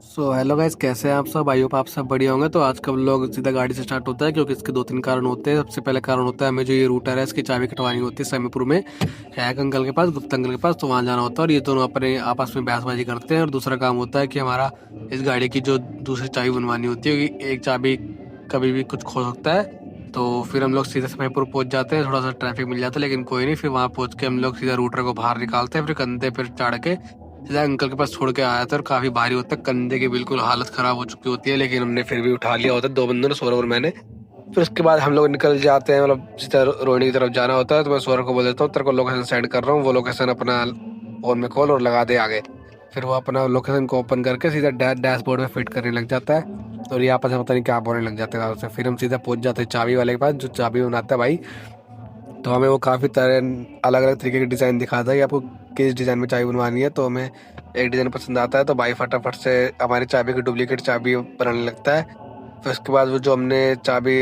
Hello guys, कैसे हैं आप सब? आई होप आप सब बढ़िया होंगे। तो आज का व्लॉग सीधा गाड़ी से स्टार्ट होता है क्योंकि इसके दो तीन कारण होते हैं। सबसे पहले कारण होता है हमें जो ये रूटर है इसकी चाबी कटवानी होती है समीपुर में, हैक अंकल के पास, गुप्ता अंकल के पास। तो वहाँ जाना होता है और ये दोनों अपने आपस में बहसबाजी करते हैं। और दूसरा काम होता है कि हमारा इस गाड़ी की जो दूसरी चाबी बनवानी होती है क्योंकि एक चाबी कभी भी कुछ खो सकता है। तो फिर हम लोग सीधे समीपुर पहुंच जाते हैं। थोड़ा सा ट्रैफिक मिल जाता है लेकिन कोई नहीं। फिर वहाँ पहुंच के हम लोग सीधा रूटर को बाहर निकालते हैं, फिर कंधे पर चढ़ के सीधा अंकल के पास छोड़ के आया था। और काफी भारी होता है, कंधे की बिल्कुल हालत खराब हो चुकी होती है, लेकिन हमने फिर भी उठा लिया होता है, दो बंदों ने, सौरभ और मैंने। फिर उसके बाद हम लोग निकल जाते हैं, मतलब सीधा रोहिणी की तरफ जाना होता है। तो मैं सौरभ को बोल देता हूँ तेरे को लोकेशन सेंड कर रहा हूँ, वो लोकेशन अपना फोन में कॉल और लगा दे आगे। फिर वो अपना लोकेशन को ओपन करके सीधा डैशबोर्ड में फिट करने लग जाता है। और ये आपस में पता नहीं क्या बोलने लग जाते हैं उससे। फिर हम सीधा पहुंच जाते हैं चाबी वाले के पास जो चाबी बनाता है भाई। तो हमें वो काफ़ी तरह अलग अलग तरीके के डिज़ाइन दिखाता है कि आपको किस डिज़ाइन में चाबी बनवानी है। तो हमें एक डिज़ाइन पसंद आता है तो भाई फटाफट से हमारी चाबी की डुप्लीकेट चाबी बनाने लगता है। फिर उसके बाद वो जो हमने चाबी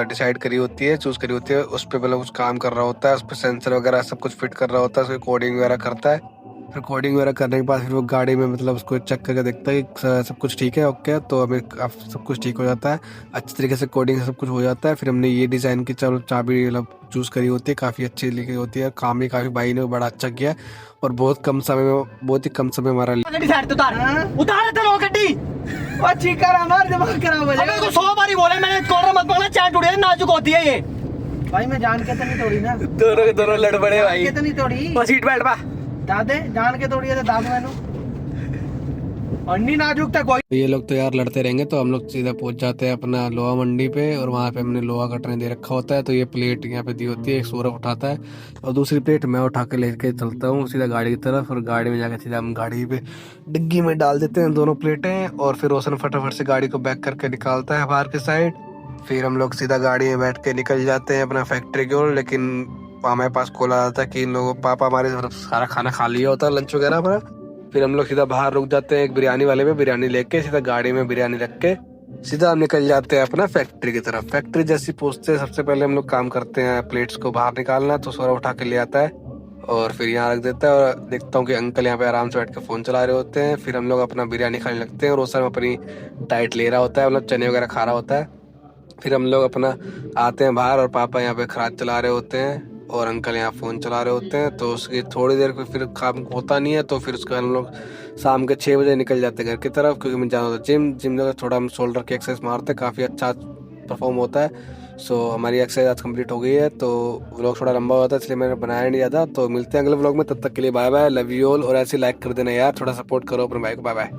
डिसाइड करी होती है, चूज़ करी होती है, उस पर मतलब कुछ काम कर रहा होता है, उस पर सेंसर वगैरह सब कुछ फिट कर रहा होता है, उसकी कोडिंग वगैरह करता है। फिर कोडिंग वगैरह करने के बाद फिर वो गाड़ी में मतलब उसको चेक करके देखता है कि सब कुछ ठीक है, ओके। तो हमें अब सब कुछ ठीक हो जाता है, अच्छी तरीके से कोडिंग सब कुछ हो जाता है। फिर हमने ये डिज़ाइन की चलो चाबी मतलब चूज़ करी होती है, काफ़ी अच्छी लिखी होती है। काम भी काफ़ी भाई ने बड़ा अच्छा किया और बहुत कम समय में, बहुत ही कम समय हमारा गड्डी साइड तो उतार उतार तो लो गड्डी। और चीकर हमारा दिमाग खराब हो अबे जाएगा। तो 100 बारी बोले मैंने, कॉर्नर मत पकड़ना, चैन टूट जाएगी, नाजुक होती है ये। भाई मैं जान के तो नहीं तोड़ी ना, दोनों के दोनों लड़ पड़े जान भाई। के तो नहीं तोड़ी। और सीट बेल्ट पा दादे जान के तोड़ी है तो दाद मैनू अन्नी नाजुक था कोई। ये लोग तो यार लड़ते रहेंगे। तो हम लोग सीधा पहुंच जाते हैं अपना लोहा मंडी पे और वहाँ पे हमने लोहा कटने दे रखा होता है। तो ये प्लेट यहाँ पे दी होती है, एक सौरभ उठाता है और दूसरी प्लेट मैं उठा के लेके चलता हूँ सीधा गाड़ी की तरफ। और गाड़ी में जाकर सीधा हम गाड़ी पे डिग्गी में डाल देते हैं दोनों प्लेटें। और फिर रोशन फटाफट से गाड़ी को बैक करके निकालता है बाहर की साइड। फिर हम लोग सीधा गाड़ी में बैठ के निकल जाते हैं अपना फैक्ट्री की ओर। लेकिन हमारे पास कॉल आ जाता है कि इन लोगों पापा हमारे तरफ सारा खाना खा लिया होता है, लंच वगैरह हमारा। फिर हम लोग सीधा बाहर रुक जाते हैं एक बिरयानी वाले में, बिरयानी लेके सीधा गाड़ी में बिरयानी रख के सीधा हम निकल जाते हैं अपना फैक्ट्री की तरफ। फैक्ट्री जैसी पहुंचते हैं सबसे पहले हम लोग काम करते हैं प्लेट्स को बाहर निकालना। तो सौरभ उठा के ले आता है और फिर यहाँ रख देता है। और देखता हूँ कि अंकल यहाँ पे आराम से बैठ के फोन चला रहे होते हैं। फिर हम लोग अपना बिरयानी खाने लगते हैं और उस समय अपनी डाइट ले रहा होता है, मतलब चने वगैरह खा रहा होता है। फिर हम लोग अपना आते हैं बाहर और पापा यहाँ पे खराज चला रहे होते हैं और अंकल यहाँ फ़ोन चला रहे होते हैं। तो उसकी थोड़ी देर फिर काम होता नहीं है। तो फिर उसके बाद हम लोग शाम के 6 बजे निकल जाते हैं घर की तरफ, क्योंकि मैं जाना होता जिम जगह थोड़ा हम शोल्डर की एक्सरसाइज मारते हैं, काफ़ी अच्छा परफॉर्म होता है। सो हमारी एक्सरसाइज आज कंप्लीट हो गई है। तो व्लॉग थोड़ा लंबा होता है इसलिए मैंने बनाया नहीं ज़्यादा। तो मिलते हैं अगले व्लॉग में, तब तक के लिए bye bye, love you all. और ऐसे लाइक कर देना यार, थोड़ा सपोर्ट करो अपने भाई को। Bye bye.